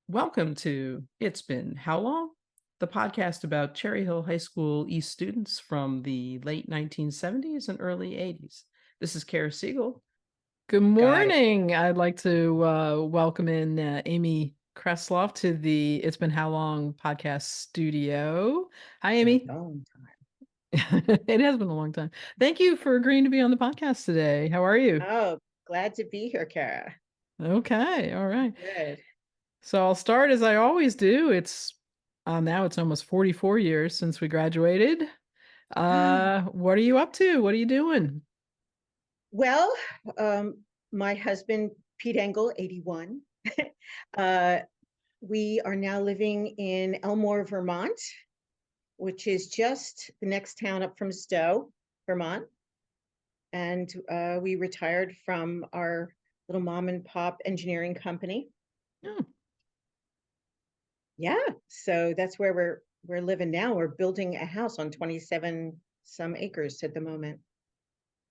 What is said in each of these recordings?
Welcome to It's Been How Long? The podcast about Cherry Hill High School East students from the late 1970s and early 80s. This is Kara Siegel. Good Got it. morning. I'd like to welcome in Amy Kresloff to the It's Been How Long podcast studio. Hi, Been Amy. a long time. It has been a long time. Thank you for agreeing to be on the podcast today. How are you? Oh, glad to be here, Kara. Okay, all right. Good. So I'll start as I always do. It's now it's almost 44 years since we graduated. What are you up to? What are you doing? Well, my husband, Pete Engel, 81. uh, we are now living in Elmore, Vermont, which is just the next town up from Stowe, Vermont. And we retired from our little mom and pop engineering company. Oh, Yeah, so that's where we're living now. We're building a house on 27 some acres at the moment.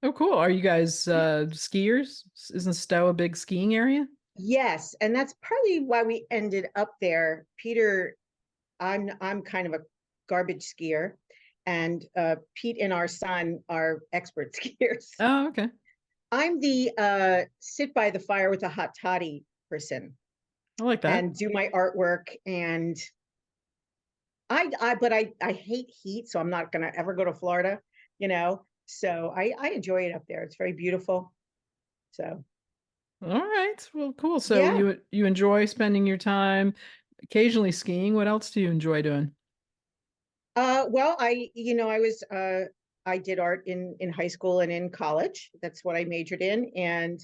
oh, cool. Are you guys skiers? Isn't Stowe a big skiing area? Yes, and that's partly why we ended up there. Peter, I'm kind of a garbage skier, and Pete and our son are expert skiers. Oh, okay. I'm the sit by the fire with a hot toddy person I like that. and do my artwork. And I hate heat, so I'm not gonna ever go to Florida, you know. So I enjoy it up there. It's very beautiful. So All right. Well, cool. So yeah. you enjoy spending your time occasionally skiing. What else do you enjoy doing? Well, I did art in high school and in college. That's what I majored in. And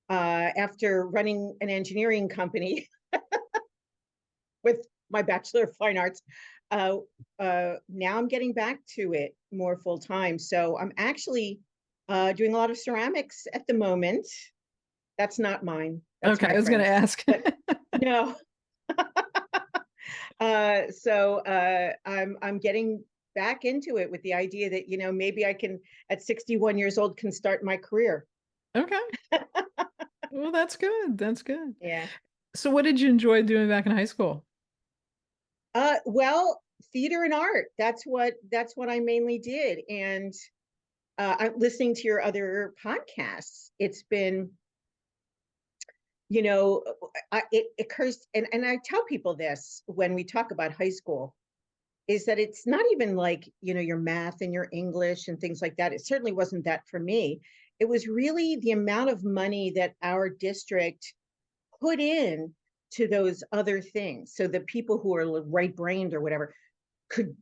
after running an engineering company with my Bachelor of Fine Arts, now I'm getting back to it more full time. So I'm actually doing a lot of ceramics at the moment. That's not mine. That's Okay, my I was going to friend's. ask. But no. I'm getting back into it with the idea that maybe I can at 61 years old can start my career. Okay. Well, that's good. That's good. Yeah. So what did you enjoy doing back in high school? Well, theater and art. That's what I mainly did. And I'm listening to your other podcasts. It's been, it occurs, and I tell people this when we talk about high school, is that it's not even like, your math and your English and things like that. It certainly wasn't that for me. It was really the amount of money that our district put in to those other things. So the people who are right-brained or whatever could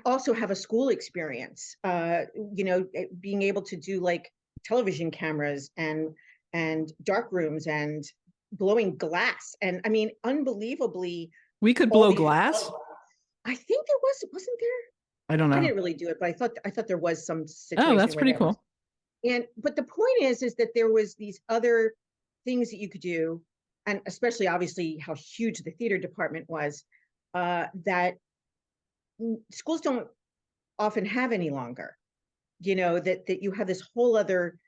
also have a school experience, being able to do like television cameras and dark rooms and blowing glass. And I mean, unbelievably, We could all blow these, glass? I think wasn't there? I don't I know. didn't really do it, but I thought there was some Oh, situation that's where pretty that was. cool. And but the point is that there was these other things that you could do, and especially obviously how huge the theater department was, that schools don't often have any longer. That you have this whole other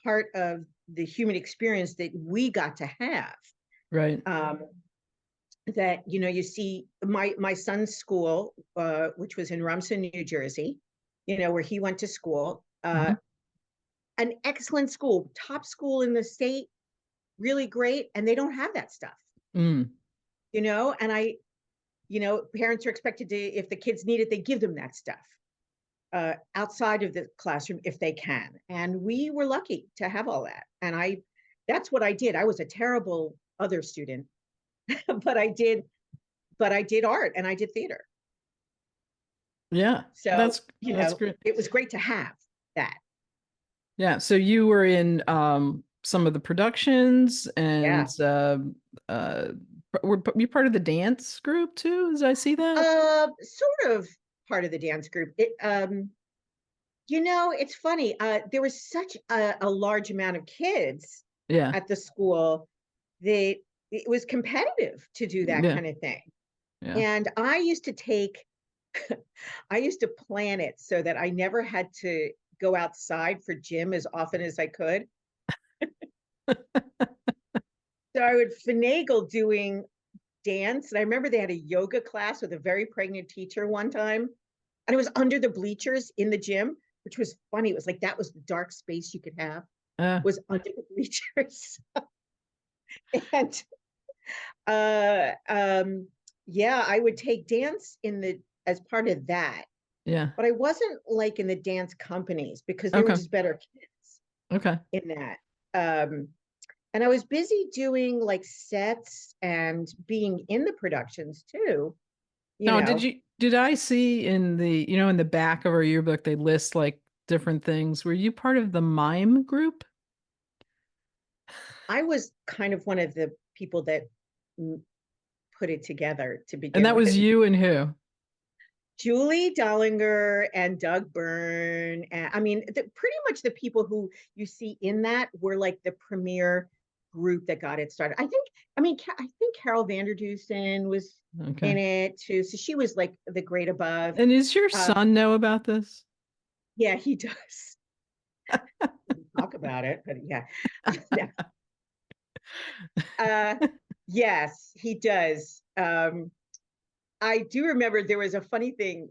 part of the human experience that we got to have. Right. That you see my son's school, which was in Rumson, New Jersey, where he went to school. Mhm. An excellent school, top school in the state, really great, and they don't have that stuff. Mm. And parents are expected to, if the kids need it, they give them that stuff outside of the classroom if they can. And we were lucky to have all that. And that's what I did. I was a terrible other student, but I did art and I did theater. Yeah. So, That's great. it was great to have that. Yeah. So you were in some of the productions and Yeah. uh were you part of the dance group too? As I see that? Sort of part of the dance group. It's funny. There was such a large amount of kids Yeah. at the school that it was competitive to do that Yeah. kind of thing. Yeah. And I used to plan it so that I never had to go outside for gym as often as I could. So I would finagle doing dance. And I remember they had a yoga class with a very pregnant teacher one time. And it was under the bleachers in the gym, which was funny. It was like that was the dark space you could have, Uh, was under the bleachers. And uh yeah, I would take dance in the as part of that. yeah. But I wasn't like in the dance companies because they were Okay. just better kids Okay. in that. And I was busy doing like sets and being in the productions too, you Now, know. did I see in the, in the back of our yearbook, they list like different things. Were you part of the mime group? I was kind of one of the people that put it together to And begin that was with. you and who? Julie Dollinger and Doug Byrne. And I mean, pretty much the people who you see in that were like the premier group that got it started. I think Carol Vanderdusen was in Okay. it too. So she was like the grade above. And is your Uh, son know about this? yeah, he does. Talk about it, but yeah. uh, yes, he does. I do remember there was a funny thing.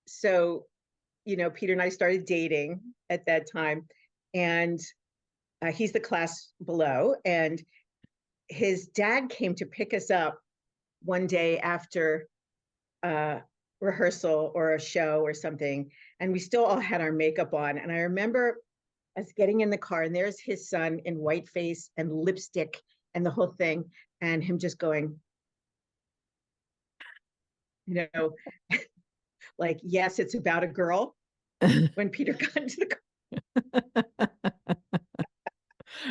So, Peter and I started dating at that time, and he's the class below, and his dad came to pick us up one day after rehearsal or a show or something, and we still all had our makeup on. And I remember us getting in the car, and there's his son in white face and lipstick and the whole thing, and him just going, you know, like, yes, it's about a girl. When Peter got into the car.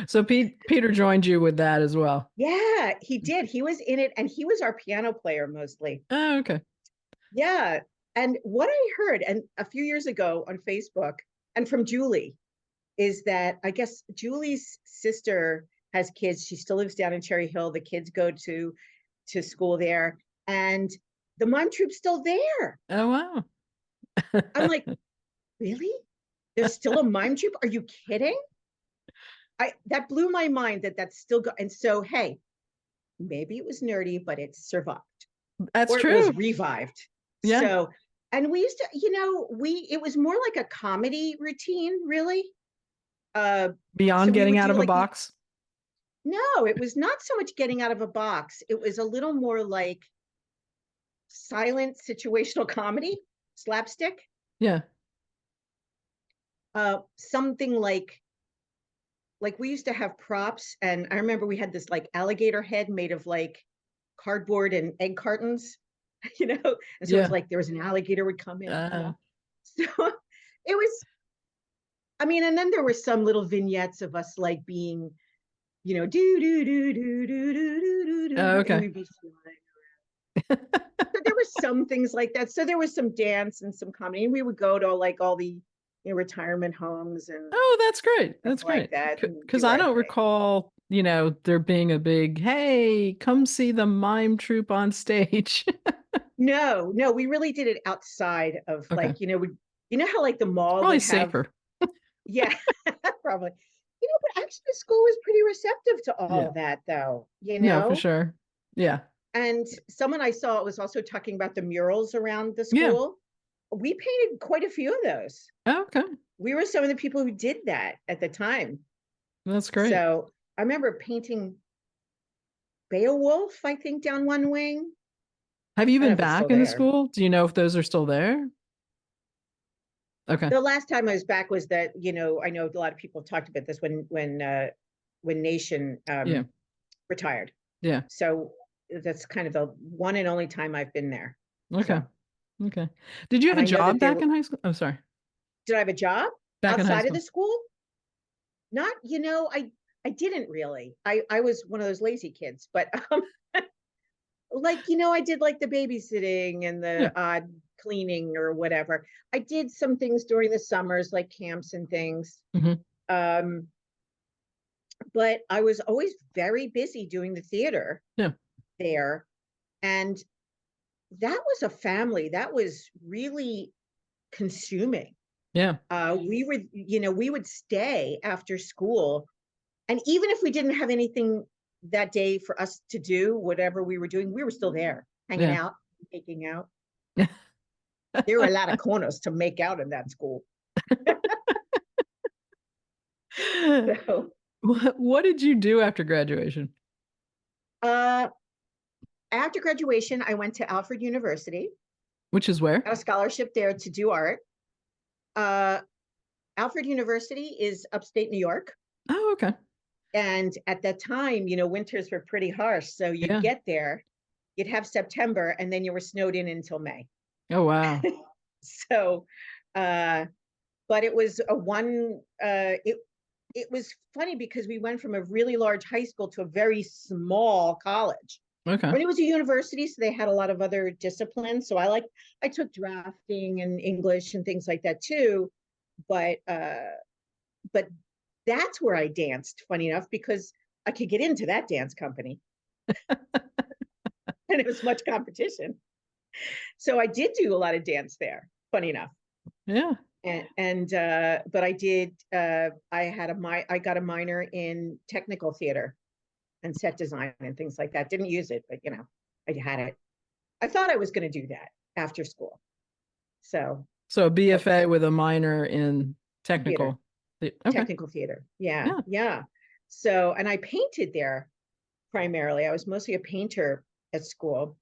So Peter joined you with that as well. Yeah, he did. He was in it, and he was our piano player mostly. Oh, okay. Yeah. And what I heard, and a few years ago on Facebook, and from Julie, is that I guess Julie's sister has kids. She still lives down in Cherry Hill. The kids go to school there, and the mime troupe's still there. Oh, wow. I'm like, really? There's still a mime troupe? Are you kidding? That blew my mind that's still go. And so, hey, maybe it was nerdy, but it survived. That's Or it true. was revived. Yeah. So, and we used to, it was more like a comedy routine, really. Beyond So we getting would out do of a like box. no, it was not so much getting out of a box. It was a little more like silent situational comedy, slapstick. Yeah. Something like we used to have props, and I remember we had this like alligator head made of like cardboard and egg cartons, and so it was Yeah. like there was an alligator would come in. Uh, So it was, I mean, and then there were some little vignettes of us like being, do do do do do do do do, and okay. we'd be flying. So there were some things like that. So there was some dance and some comedy, and we would go to like all the retirement homes and Oh, that's great. stuff That's like great. that, and Because do I our don't thing. recall, there being a big, hey, come see the mime troupe on stage. No, we really did it outside of Okay. like, how like the mall Probably would have, safer. yeah, probably. But actually the school was pretty receptive to all Yeah. of that though, No, for sure. Yeah. And someone I saw was also talking about the murals around the Yeah. school. We painted quite a few of those. Okay. We were some of the people who did that at the time. That's great. So I remember painting Beowulf, I think, down one wing. Have you I don't know been if it's back still in the there. school? Do you know if those are still there? Okay. The last time I was back was that, I know a lot of people talked about this when Nation Yeah. retired. Yeah. So that's kind of the one and only time I've been there. Okay. So. Okay. Did you have And a I know that job back in high school? Oh, sorry. Did I have a job Back in high outside of school. the school? Not, I didn't really. I was one of those lazy kids, but like, I did like the babysitting and the odd cleaning or whatever. I did some things during the summers, like camps and things. Mm-hmm. But I was always very busy doing the theater there. And that was a family that was really consuming. Yeah. We would stay after school. And even if we didn't have anything that day for us to do whatever we were doing, we were still there, hanging Yeah. out, making out. There were a lot of corners to make out in that school. So, What did you do after graduation? uh, after graduation, I went to Alfred University, Which is where? got a scholarship there to do art. Uh, Alfred University is upstate New York. Oh, okay. And at that time, winters were pretty harsh. So you'd Yeah. get there, you'd have September, and then you were snowed in until May. Oh, wow. So, but it was it was funny because we went from a really large high school to a very small college. Okay. I mean, it was a university, so they had a lot of other disciplines. So I took drafting and English and things like that too. But that's where I danced, funny enough, because I could get into that dance company. And it was much competition. So I did do a lot of dance there, funny enough. Yeah. But I got a minor in technical theater and set design and things like that. Didn't use it, but I had it. I thought I was going to do that after school. So a BFA with a minor in technical. Okay. Technical theater. Yeah. So, and I painted there primarily. I was mostly a painter at school.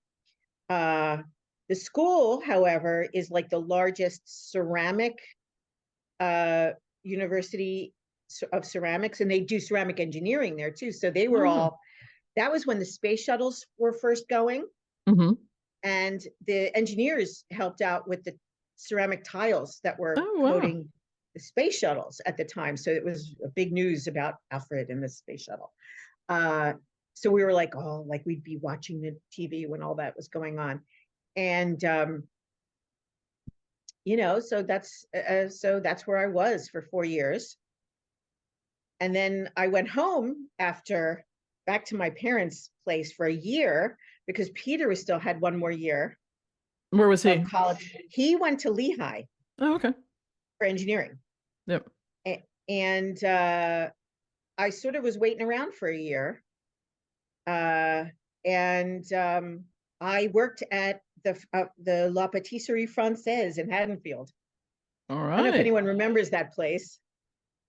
The school, however, is like the largest ceramic university of ceramics, and they do ceramic engineering there too. So they were that was when the space shuttles were first going. Mm-hmm. And the engineers helped out with the ceramic tiles that were wow. coating the space shuttles at the time. So it was a big news about Alfred and the space shuttle. So we were like, we'd be watching the TV when all that was going on. And, so that's where I was for 4 years. And then I went home back to my parents' place for a year because Peter had one more year. Where was he? Of college. He went to Lehigh. Oh, okay. For engineering. Yep. And I sort of was waiting around for a year. I worked at the La Patisserie Française in Haddonfield. All right. I don't know if anyone remembers that place.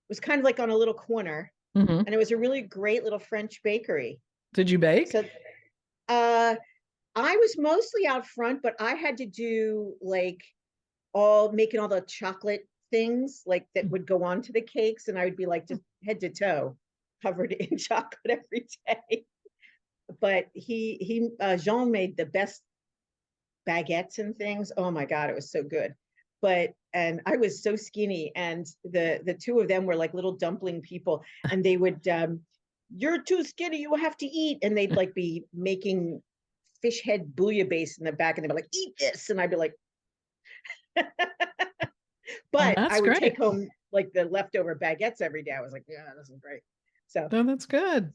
It was kind of like on a little corner, and it was a really great little French bakery. Did you bake? So, I was mostly out front, but I had to do making all the chocolate things that would go onto the cakes, and I would be like just head to toe covered in chocolate every day. But Jean made the best baguettes and things. Oh my God, it was so good. And I was so skinny, and the two of them were like little dumpling people, and they would, you're too skinny, you have to eat. And they'd be making fish head bouillabaisse in the back, and they'd be like, eat this. And I'd be like, but I would take home the leftover baguettes every day. I was like, yeah, this is great. So that's good.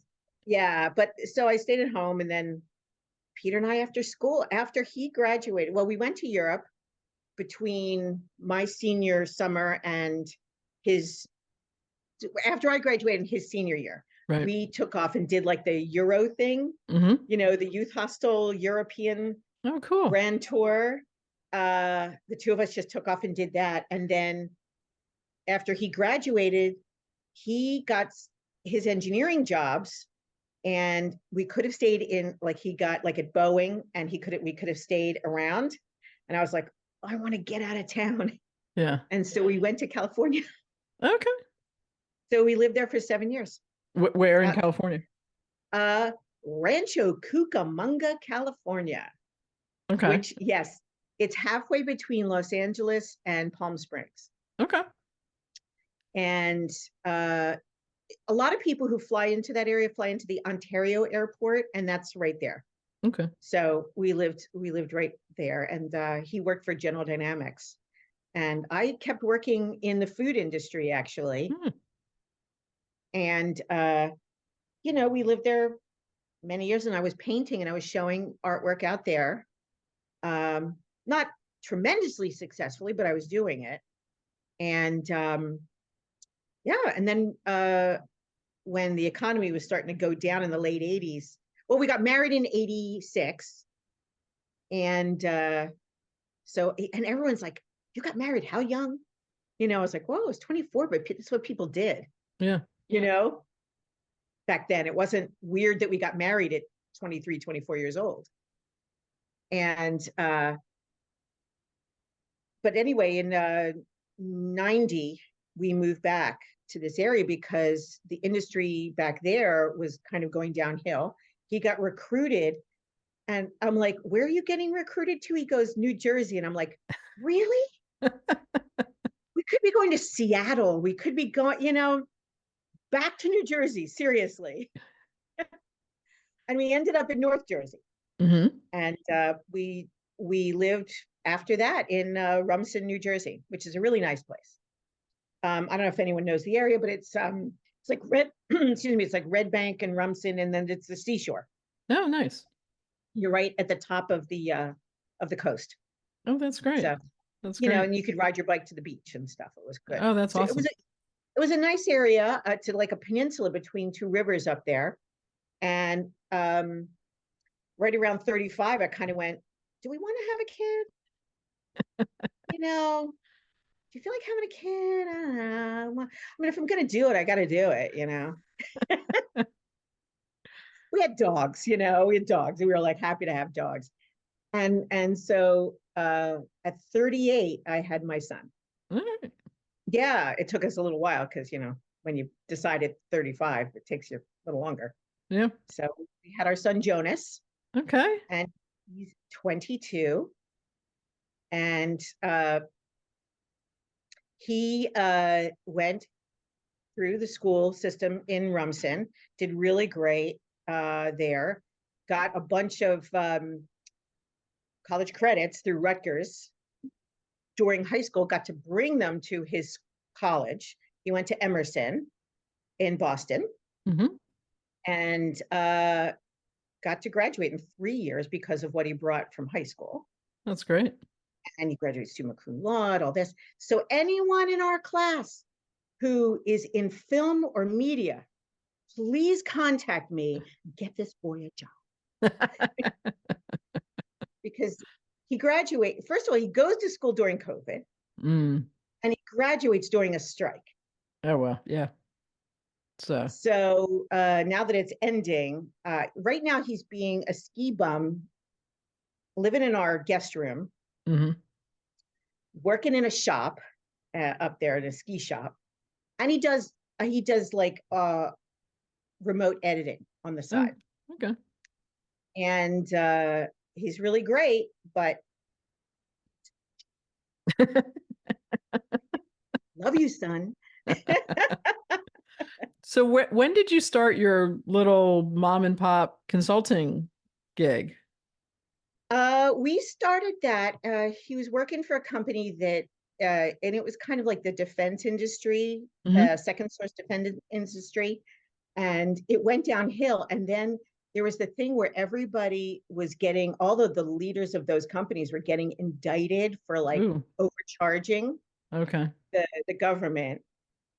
Yeah, but so I stayed at home, and then Peter and I, after he graduated, well, we went to Europe between my senior summer and after I graduated in his senior year. Right. We took off and did the Euro thing, the youth hostel European grand tour. The two of us just took off and did that. And then after he graduated, he got his engineering jobs, and we could have stayed he got at Boeing, and we could have stayed around. And I was like, I want to get out of town. Yeah. And so we went to California. Okay. So we lived there for 7 years. Where in California? Rancho Cucamonga, California. Okay. Which, yes, it's halfway between Los Angeles and Palm Springs. Okay. And a lot of people who fly into that area fly into the Ontario airport, and that's right there. Okay. So we lived right there, and he worked for General Dynamics, and I kept working in the food industry actually. And we lived there many years, and I was painting and I was showing artwork out there. Not tremendously successfully, but I was doing it. And and then when the economy was starting to go down in the late 80s. Well, we got married in 86. And and everyone's like, you got married how young? I was like, whoa, I was 24, but that's what people did. Yeah. Back then. It wasn't weird that we got married at 23, 24 years old. And but anyway, in 90, we moved back to this area because the industry back there was kind of going downhill. He got recruited, and I'm like, where are you getting recruited to? He goes, New Jersey. And I'm like, really? We could be going to Seattle. We could be going, back to New Jersey, seriously. And we ended up in North Jersey. Mm-hmm. And we lived after that in Rumson, New Jersey, which is a really nice place. I don't know if anyone knows the area, but it's like it's like Red Bank and Rumson, and then it's the seashore. Oh, nice. You're right at the top of the coast. Oh, that's great. So, that's great. and you could ride your bike to the beach and stuff. It was good. Oh, that's awesome. It was a nice area to like a peninsula between two rivers up there. And right around 35, I kind of went, do we want to have a kid? Do you feel like having a kid? I don't know. I mean, if I'm going to do it, I got to do it, We had dogs, we had dogs. We were like happy to have dogs. And so at 38, I had my son. All right. Yeah, it took us a little while because, when you decide at 35, it takes you a little longer. Yeah. So we had our son, Jonas. Okay. And he's 22. And he went through the school system in Rumson, did really great there, got a bunch of college credits through Rutgers during high school, got to bring them to his college. He went to Emerson in Boston. Mm-hmm. And got to graduate in 3 years because of what he brought from high school. That's great. And he graduated summa cum laude, all this. So anyone in our class who is in film or media, please contact me. Get this boy a job. Because he graduates. First of all, he goes to school during COVID. Mm. And he graduates during a strike. Oh, well, yeah. So now that it's ending, right now he's being a ski bum, living in our guest room, mm-hmm. working in a shop up there in a ski shop, and he does like remote editing on the side. Oh, okay. And he's really great, but love you, son. So when did you start your little mom and pop consulting gig? We started that. He was working for a company that, and it was kind of like the defense industry, Mm-hmm. second source defense industry. And it went downhill. And then there was the thing where everybody was getting, all of the leaders of those companies were getting indicted for like overcharging the government.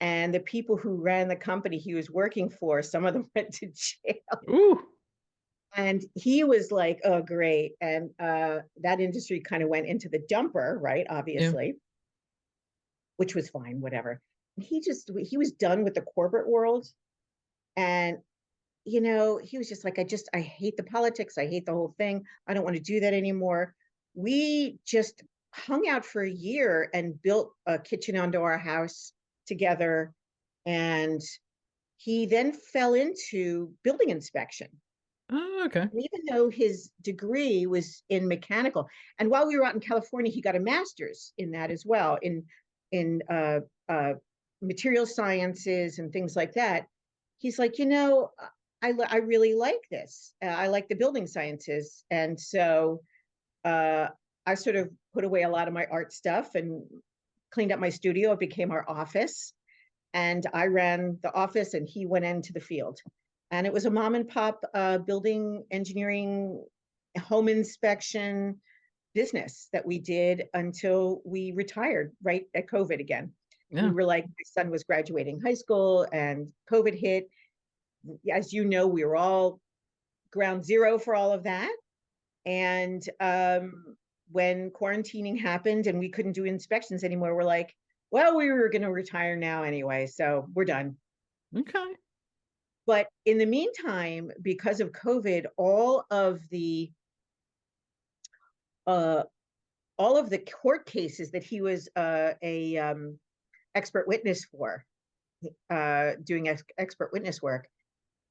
And the people who ran the company he was working for, some of them went to jail. Ooh. And he was like, oh, great. And that industry kind of went into the dumper, right? Obviously, which was fine, whatever. And he was done with the corporate world. And, he was just like, I hate the politics. I hate the whole thing. I don't want to do that anymore. We just hung out for a year and built a kitchen onto our house together. And he then fell into building inspection. Oh, okay. And even though his degree was in mechanical, and while we were out in California, he got a master's in that as well, in material sciences and things like that. He's like, I really like this. I like the building sciences, and so I sort of put away a lot of my art stuff and cleaned up my studio. It became our office, and I ran the office, and he went into the field. And it was a mom and pop building engineering, home inspection business that we did until we retired right at COVID again. Yeah. We were like, my son was graduating high school and COVID hit. as you know, we were all ground zero for all of that. And when quarantining happened and we couldn't do inspections anymore, we're like, well, we were going to retire now anyway, so we're done. Okay. But in the meantime, because of COVID, uh, all of the court cases that he was a expert witness for, doing expert witness work,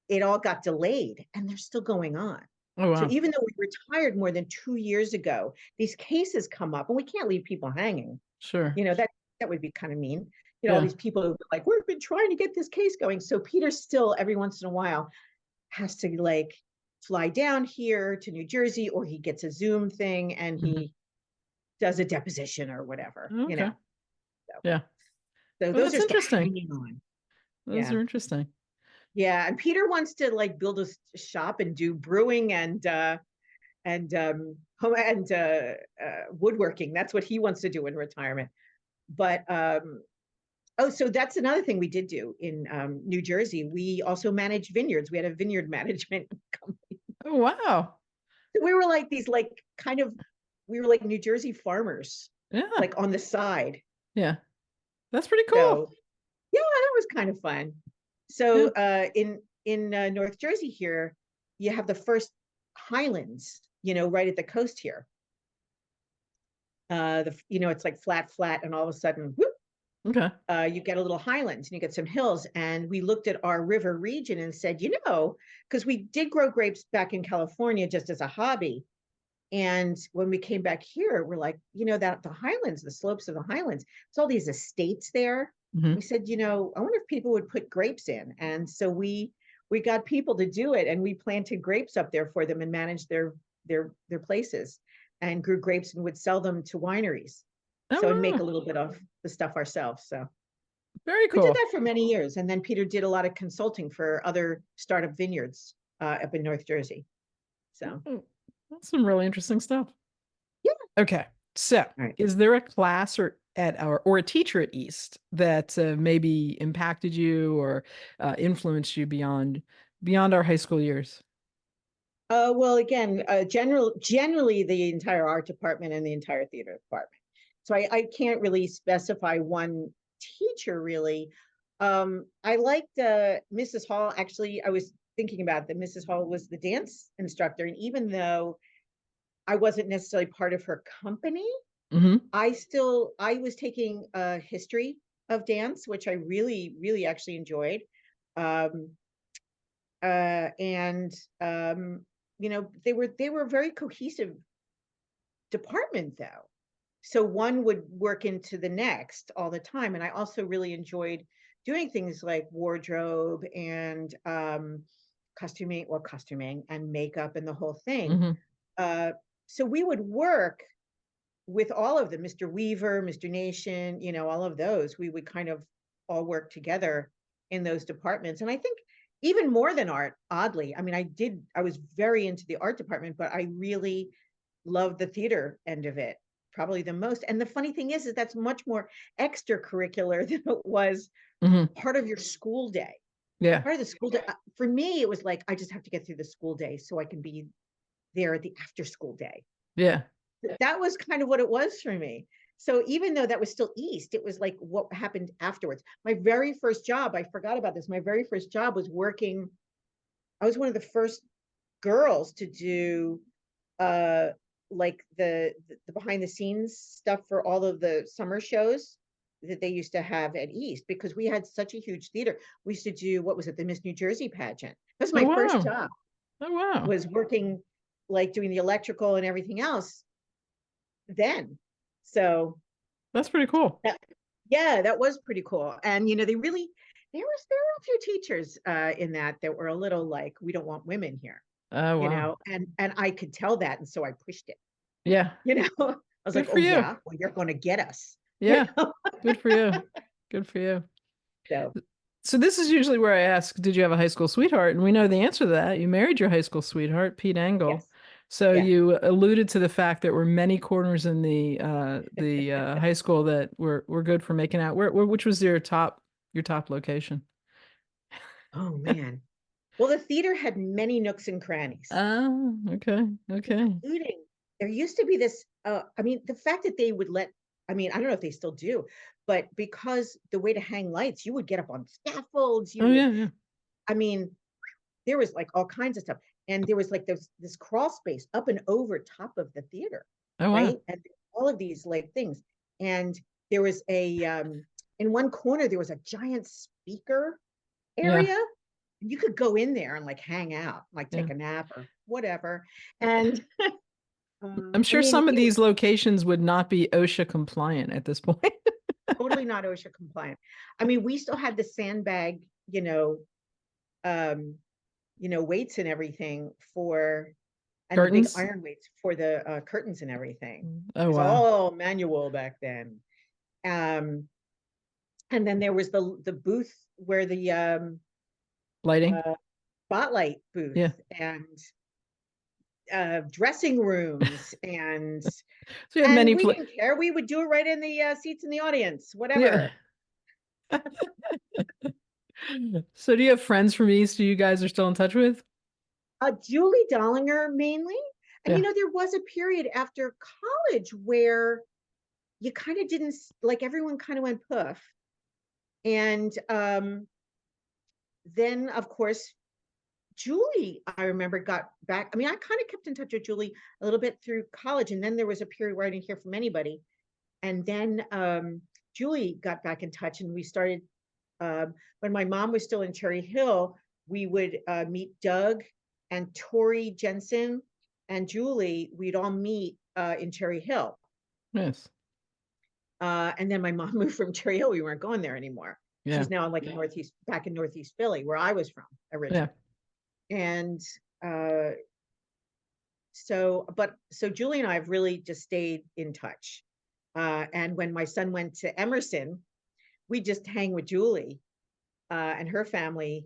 it all got delayed, and they're still going on. Oh, So wow. even though we retired more than 2 years ago, these cases come up, and we can't leave people hanging. Sure. You know, that would be kind of mean. You know, Yeah. all these people who are like, we've been trying to get this case going. So Peter still, every once in a while, has to like fly down here to New Jersey, or he gets a Zoom thing and he does a deposition or whatever, you Okay. know. So, Yeah. so Well, those that's are still interesting. hanging on. Those Yeah. are interesting. Yeah, and Peter wants to like build a shop and do brewing and home and woodworking. That's what he wants to do in retirement. But oh, so that's another thing we did do in New Jersey. We also managed vineyards. We had a vineyard management company. Oh, wow. So we were like these like kind of we were like New Jersey farmers, Yeah. like on the side. Yeah. That's pretty cool. So yeah, that was kind of fun. So in North Jersey here, you have the first highlands, you know, right at the coast here. You know, it's like flat, and all of a sudden, whoop, Okay. you get a little highlands and you get some hills. And we looked at our river region and said, you know, because we did grow grapes back in California just as a hobby. And when we came back here, we're like, you know, that the highlands, the slopes of the highlands, it's all these estates there. Mhm. We said, you know, I wonder if people would put grapes in. And so we got people to do it, and we planted grapes up there for them and managed their places, and grew grapes and would sell them to wineries. Oh, So and make wow. a little bit of the stuff ourselves. So Very we did cool. that for many years. And then Peter did a lot of consulting for other startup vineyards up in North Jersey. So Oh, that's some really interesting stuff. yeah. Okay. So, All right. is there a class or a teacher at East that maybe impacted you or influenced you beyond our high school years? Well, again, generally the entire art department and the entire theater department. So I can't really specify one teacher really. I liked Mrs. Hall. Actually, I was thinking about that. Mrs. Hall was the dance instructor, and even though I wasn't necessarily part of her company, Mm-hmm. I was taking history of dance, which I really actually enjoyed. Um, and you know, they were a very cohesive department though. So one would work into the next all the time. And I also really enjoyed doing things like wardrobe and costuming and makeup and the whole thing. Mm-hmm. So we would work with all of them, Mr. Weaver, Mr. Nation, you know, all of those. We would kind of all work together in those departments. And I think even more than art, oddly, I mean, I was very into the art department, but I really loved the theater end of it, probably the most. And the funny thing is that's much more extracurricular than it was Mm-hmm. part of your school day. Yeah. Part of the school day. For me, it was like, I just have to get through the school day so I can be there at the after school day. Yeah. That was kind of what it was for me. So even though that was still East, it was like what happened afterwards. My very first job, I forgot about this. My very first job was working. I was one of the first girls to do like the behind the scenes stuff for all of the summer shows that they used to have at East, because we had such a huge theater. We used to do, what was it, the Miss New Jersey pageant. That was my first job, Oh, wow. was working, like doing the electrical and everything else then. So That's pretty cool. yeah, that was pretty cool. And you know, there were a few teachers in that were a little like, we don't want women here, Oh, you wow. know, and I could tell that, and so I pushed it, Yeah. you know. I was Good like, for oh you. yeah, well, you're going to get us. Yeah. Good for you. Good for you. So this is usually where I ask, did you have a high school sweetheart? And we know the answer to that. You married your high school sweetheart, Pete Engel. Yes. So Yeah. you alluded to the fact that there were many corners in the high school that were good for making out. Which was your top location? Oh man. Well, the theater had many nooks and crannies, Oh, okay. Okay. including there used to be this. I mean, the fact that they would let. I mean, I don't know if they still do, but because the way to hang lights, you would get up on scaffolds. You Oh, would. yeah, yeah. I mean, there was like all kinds of stuff, and there was like this crawl space up and over top of the theater, Oh, wow. right? And all of these like things, and there was a in one corner there was a giant speaker Yeah, area. You could go in there and like hang out, like yeah. take a nap or whatever. And I'm I sure mean, some of it was these locations would not be OSHA compliant at this point. totally not OSHA compliant. I mean, we still had the sandbag, um, weights and everything for, and the big Curtains? iron weights for the curtains and everything. It Oh, was wow. all manual back then. Um, and then there was the booth where the Lighting? uh, spotlight booth Yeah. and dressing rooms So you had and many we didn't care. We would do it right in the seats in the audience, yeah. whatever. So do you have friends from East who you guys are still in touch with? Julie Dollinger mainly. And Yeah. there was a period after college where you kind of didn't like everyone kind of went poof. And then of course Julie, I remember, got back. I mean, I kind of kept in touch with Julie a little bit through college, and then there was a period where I didn't hear from anybody. And then Julie got back in touch, and we started. When my mom was still in Cherry Hill, we would meet Doug and Tori Jensen and Julie. We'd all meet in Cherry Hill. Yes. And then my mom moved from Cherry Hill. We weren't going there anymore. Yeah. She's now like in back in Northeast Philly, where I was from Yeah. originally. And so Julie and I have really just stayed in touch. And when my son went to Emerson, we just hang with Julie and her family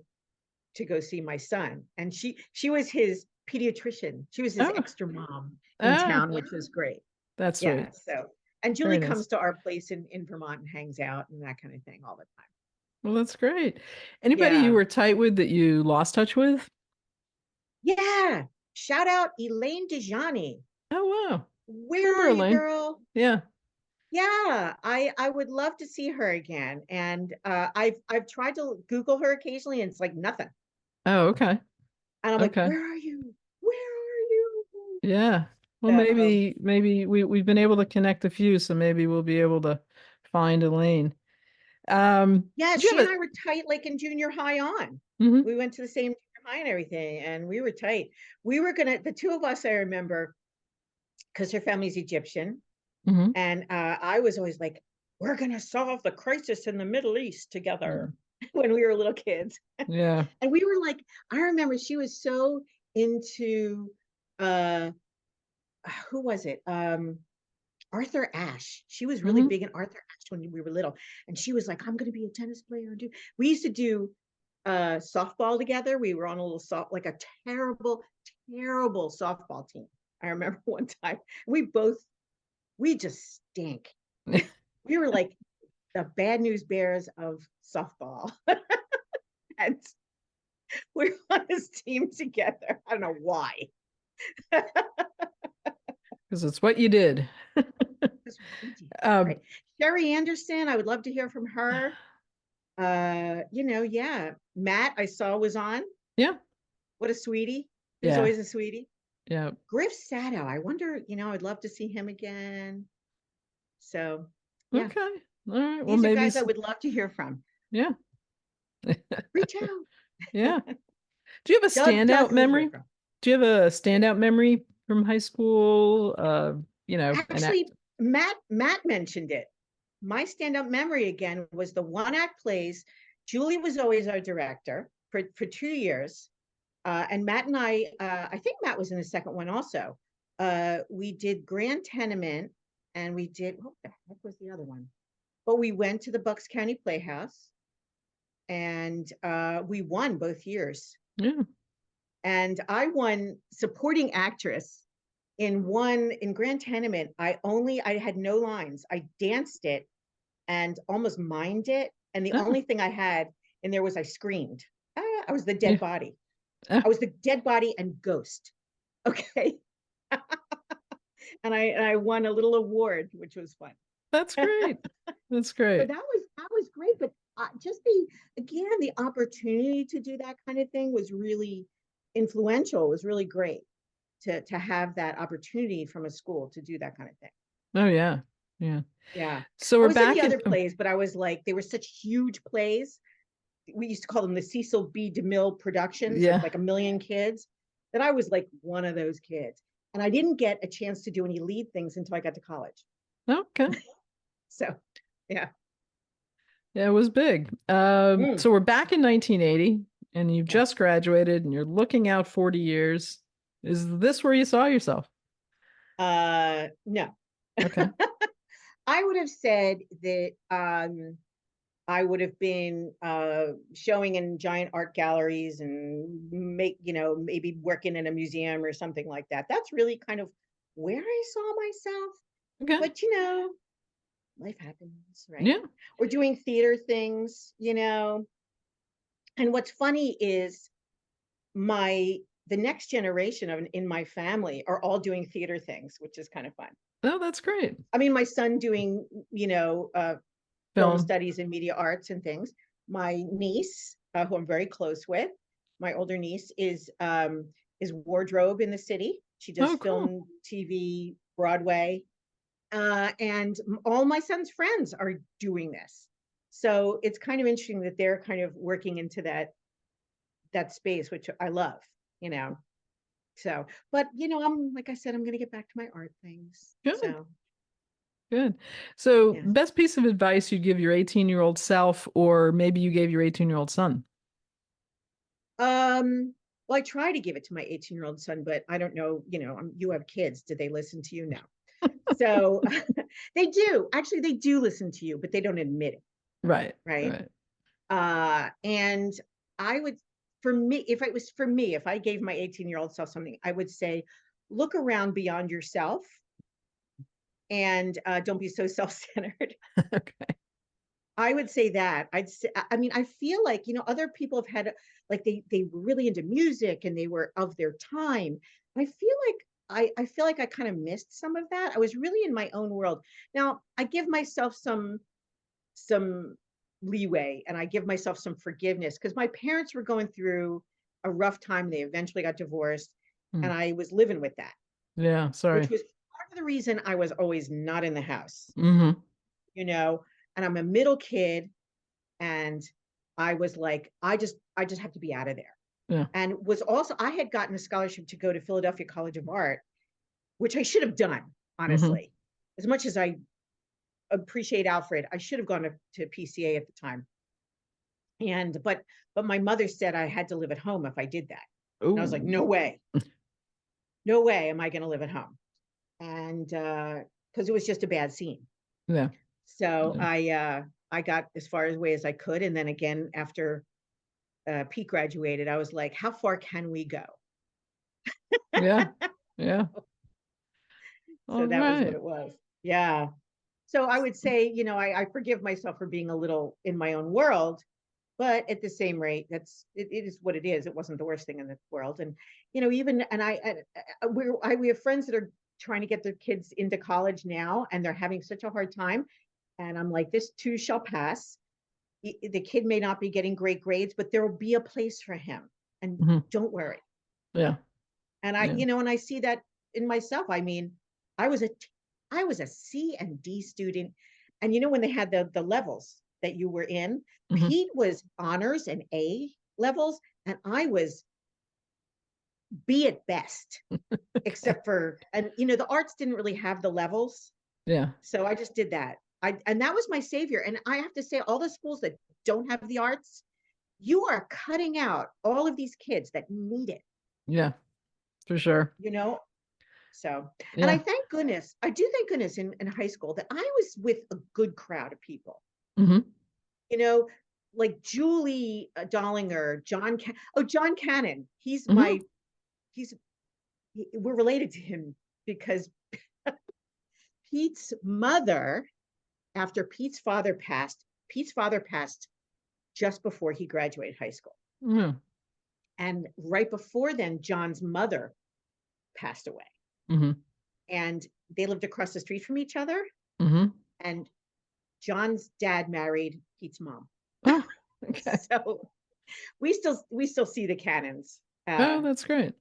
to go see my son. And she was his pediatrician. She was his Oh, extra mom in oh, town, which was great. that's Yeah. sweet. So and Julie Very comes nice. to our place in Vermont and hangs out and that kind of thing all the time. Well, that's great. Anybody you Yeah. were tight with that you lost touch with? Yeah. Shout out Elaine Dejani. Oh, wow. Where Remember are you, Elaine? girl? Yeah. Yeah, I would love to see her again. And I've tried to Google her occasionally and it's like nothing. Oh, okay. And I'm like, Okay. where are you? Where are you? Yeah. Well, So maybe we've been able to connect a few, so maybe we'll be able to find Elaine. yeah, Did you she have and I were tight like in junior high on. hmm We went to the same junior high and everything, and we were tight. We were gonna, the two of us, I remember, because her family's Egyptian, hmm and I was always like, we're gonna solve the crisis in the Middle East together when we were little kids. Yeah. And we were like, I remember she was so into uh who was it? Arthur Ashe. She was really hmm big in Arthur Ashe when we were little. And she was like, I'm gonna be a tennis player and do we used to do softball together. We were on a little like a terrible, terrible softball team. I remember one time we just stink. We were like the bad news bears of softball. And we're on this team together. I don't know why. Because it's what you did. That's what we did. Um, Right. Sherry Anderson, I would love to hear from her. Yeah. Matt, I saw was on. yeah. What a sweetie. He was Yeah. always a sweetie. Yeah. Griff Sato, I wonder, I'd love to see him again. So, yeah, Okay. All right. Well, these are maybe. guys I would love to hear from. Yeah. Reach out. Yeah. Do you have a Doug standout doesn't hear memory? from. Do you have a standout memory from high school? An act. Actually, Matt mentioned it. My standout memory again was the one act plays. Julie was always our director for 2 years. And Matt and I think Matt was in the second one also. We did Grand Tenement and we did, what the heck was the other one? But we went to the Bucks County Playhouse and we won both years. Yeah. And I won supporting actress in Grand Tenement. I had no lines. I danced it and almost mimed it. And the Oh, only thing I had in there was I screamed. I was the yeah. dead body. Ah, I was the dead body and ghost. Okay. And I won a little award, which was fun. that's great. That's So great. that was great. But just the opportunity to do that kind of thing was really influential. Was really great to have that opportunity from a school to do that kind of thing. Oh yeah. Yeah. Yeah. So I we're was in the back in other plays, but I was like, they were such huge plays. We used to call them the Cecil B. DeMille productions of yeah. like 1 million kids, that I was like one of those kids. And I didn't get a chance to do any lead things until I got to college. Okay. So, yeah. Yeah, it was big. Mm, So we're back in 1980 and you've yeah. just graduated and you're looking out 40 years. Is this where you saw yourself? No. Okay. I would have said that I would have been showing in giant art galleries and maybe working in a museum or something like that. That's really kind of where I saw myself. Okay. But life happens, right? Yeah. Or doing theater things, And what's funny is my the next generation of in my family are all doing theater things, which is kind of fun. Oh, that's great. I mean, my son doing, film Film. studies and media arts and things. My niece, who I'm very close with, my older niece is wardrobe in the city. She does Oh, cool. film, TV, Broadway, and all my son's friends are doing this. So it's kind of interesting that they're kind of working into that space, which I love, you know. So, but I'm like I said, I'm going to get back to my art things. Good. So, Good. So, yeah. best piece of advice you give your 18-year-old self, or maybe you gave your 18-year-old son? Well, I try to give it to my 18-year-old son, but I don't know, you have kids. Do they listen to you? No. So they do. Actually, they do listen to you, but they don't admit it, Right. right? Right. And I would, for me, if it was for me, if I gave my 18-year-old self something, I would say, look around beyond yourself and don't be so self-centered. Okay. I would say that. I'd say, I mean, I feel like, other people have had like they were really into music and they were of their time. I feel like I feel like I kind of missed some of that. I was really in my own world. Now, I give myself some leeway and I give myself some forgiveness because my parents were going through a rough time. They eventually got divorced Hmm. and I was living with that, Yeah. which Sorry. was part of the reason I was always not in the house, Mm-hmm. you know, and I'm a middle kid and I was like, I just have to be out of there. Yeah. And was also I had gotten a scholarship to go to Philadelphia College of Art, which I should have done, Mm-hmm. honestly. As much as I appreciate Alfred, I should have gone to PCA at the time. And but my mother said I had to live at home if I did that. And I was like, Oh. no way. No way am I going to live at home. And because it was just a bad scene. Yeah. So Yeah. I got as far away as I could. And then again, after Pete graduated, I was like, how far can we go? Yeah. Yeah. So All that was what right. it was. Yeah. So I would say, I forgive myself for being a little in my own world, but at the same rate, it is what it is. It wasn't the worst thing in the world. And, even, and we have friends that are trying to get their kids into college now, and they're having such a hard time. And I'm like, this too shall pass. The kid may not be getting great grades, but there will be a place for him. And Mhm. don't worry. Yeah. And Yeah. and I see that in myself. I mean, I was a I was a C and D student. And when they had the levels that you were in, Mhm. Pete was honors and A levels, and I was B at best, Okay. except for and the arts didn't really have the levels. Yeah. So I just did that. And that was my savior. And I have to say, all the schools that don't have the arts, you are cutting out all of these kids that need it, Yeah. For sure. you know? So, and Yeah. I do thank goodness in high school that I was with a good crowd of people, Hmm. you know, like Julie Dollinger, John Cannon. Hmm. He's, we're related to him because Pete's mother, after Pete's father passed just before he graduated high school. Yeah. And right before then, John's mother passed away. Mm-hmm. And they lived across the street from each other. Mm-hmm. And John's dad married Pete's mom. Oh, okay. So we still see the cannons. Oh, that's great.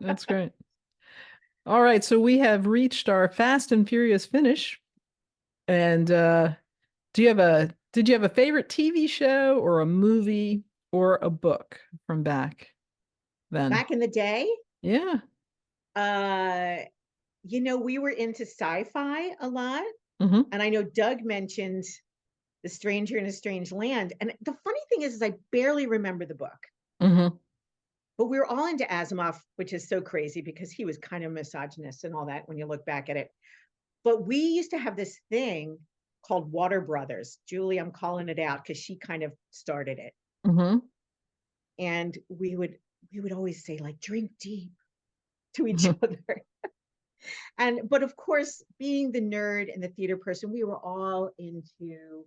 That's great. All right, so we have reached our fast and furious finish. And did you have a favorite TV show or a movie or a book from back then? Back in the day, Yeah. we were into sci-fi a lot. Mm-hmm. And I know Doug mentioned The Stranger in a Strange Land. And the funny thing is I barely remember the book. Mm-hmm. But we were all into Asimov, which is so crazy because he was kind of misogynist and all that when you look back at it. But we used to have this thing called Water Brothers. Julie, I'm calling it out because she kind of started it. Mm-hmm. And we would always say, like, drink deep to each Mm-hmm. other. But of course, being the nerd and the theater person, we were all into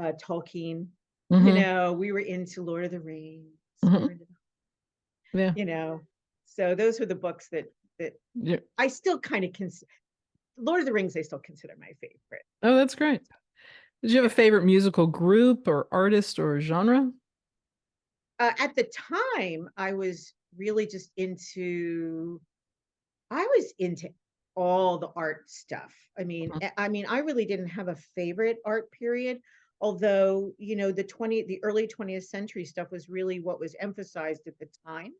Tolkien. Mm-hmm. We were into Lord of the Rings. Mm-hmm. Yeah. So those were the books that Yeah. I still kind of consider. Lord of the Rings, I still consider my favorite. Oh, that's great. Did you have a favorite musical group or artist or genre? At the time, I was really just I was into all the art stuff. I really didn't have a favorite art period, although, the early 20th century stuff was really what was emphasized at the time.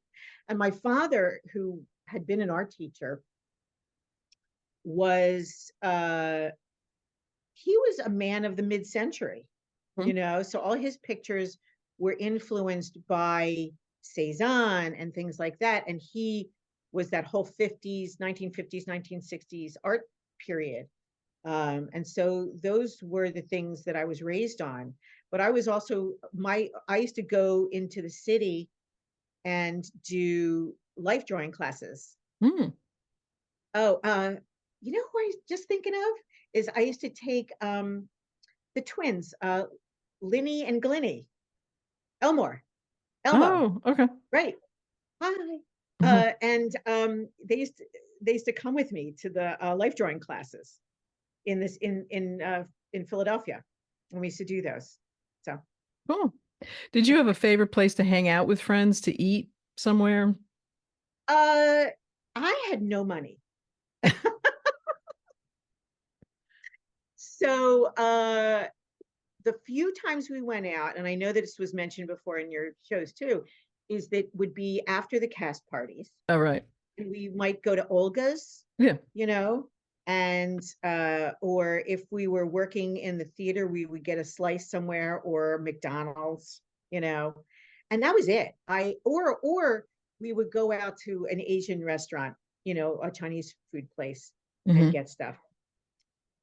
And my father, who had been an art teacher, was he was a man of the mid-century, so all his pictures were influenced by Cezanne and things like that. And he was that whole 1950s, 1960s art period. And so those were the things that I was raised on. But I was also, I used to go into the city and do life drawing classes. Mm. Oh, who I was just thinking of is I used to take the twins, Linny and Glinny, Elmo, Oh, okay. right? Hi. Mm-hmm. And they used to come with me to the life drawing classes in Philadelphia, and we used to do those. So Cool. Did you have a favorite place to hang out with friends to eat somewhere? I had no money. So the few times we went out, and I know that this was mentioned before in your shows too, is that would be after the cast parties. Oh, right. And we might go to Olga's, Yeah. and or if we were working in the theater, we would get a slice somewhere, or McDonald's, and that was it. Or we would go out to an Asian restaurant, a Chinese food place, Mm-hmm. and get stuff.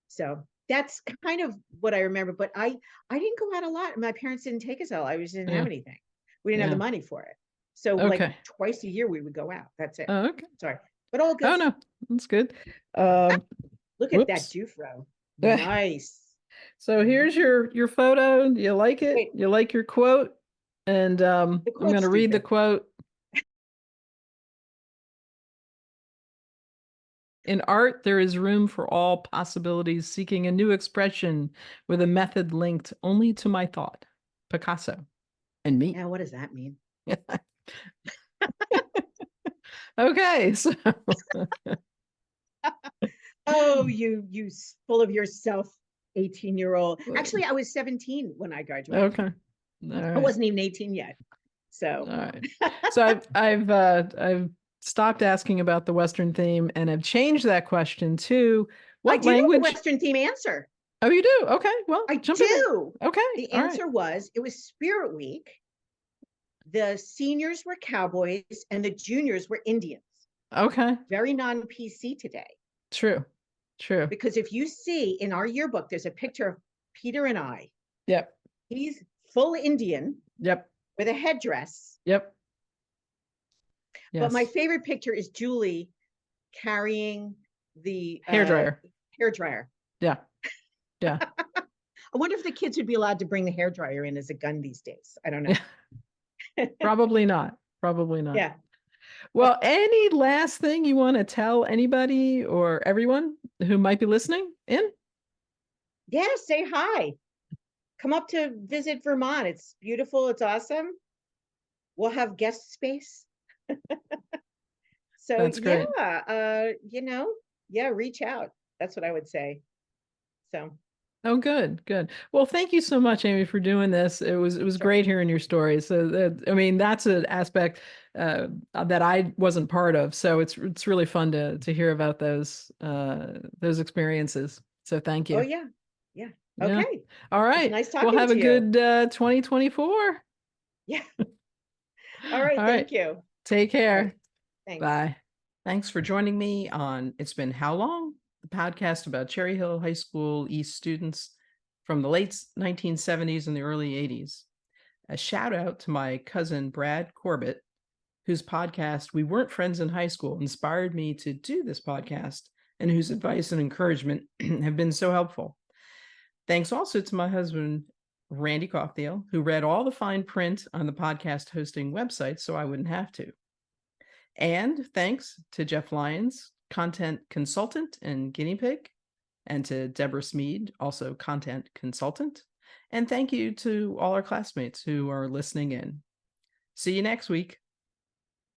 So that's kind of what I remember. But I didn't go out a lot. My parents didn't take us out. I just didn't have anything. We didn't have the money for it. So like twice a year we would go out. That's it. Oh, okay. Sorry. But all good. Oh, no, that's good. Look at that Jufro. Nice. So here's your photo. Do you like it? Wait. You like your quote? And I'm going to read the quote. In art, there is room for all possibilities, seeking a new expression with a method linked only to my thought. Picasso and me. Now, what does that mean? Okay, so oh, you full of yourself, 18-year-old. Actually, I was 17 when I graduated. Okay. All right. I wasn't even 18 yet. So all right. So I've stopped asking about the Western theme and I've changed that question to what I do language? know the Western theme answer. Oh, you do? Okay. Well, I do. Okay. The answer was, it was Spirit Week. The seniors were cowboys and the juniors were Indians. Okay. Very non-PC today. True. Because if you see in our yearbook, there's a picture of Peter and I. Yep. He's full Indian. Yep. With a headdress. Yep. Yes. But my favorite picture is Julie carrying the hairdryer. Yeah. Yeah. I wonder if the kids would be allowed to bring the hairdryer in as a gun these days. I don't know. Probably not. Probably not. Yeah. Well, any last thing you want to tell anybody or everyone who might be listening in? Yeah, say hi. Come up to visit Vermont. It's beautiful. It's awesome. We'll have guest space. So That's yeah, great. yeah, reach out. That's what I would say. So Oh, good, good. Well, thank you so much, Amy, for doing this. It was sure. great hearing your story. So I mean, that's an aspect that I wasn't part of. So it's really fun to hear about those experiences. So thank Oh you. yeah. Yeah. Yeah. Okay. All It's right. nice We'll talking have a to you. good 2024. Yeah. All right. All right. Thank you. Take All right. care. Thanks. Bye. Thanks for joining me on It's Been How Long? The podcast about Cherry Hill High School East students from the late 1970s and the early 80s. A shout out to my cousin Brad Corbett, whose podcast We Weren't Friends in High School inspired me to do this podcast and whose advice and encouragement have been so helpful. Thanks also to my husband, Randy Coughdale, who read all the fine print on the podcast hosting website so I wouldn't have to. And thanks to Jeff Lyons, content consultant and guinea pig, and to Deborah Smead, also content consultant. And thank you to all our classmates who are listening in. See you next week.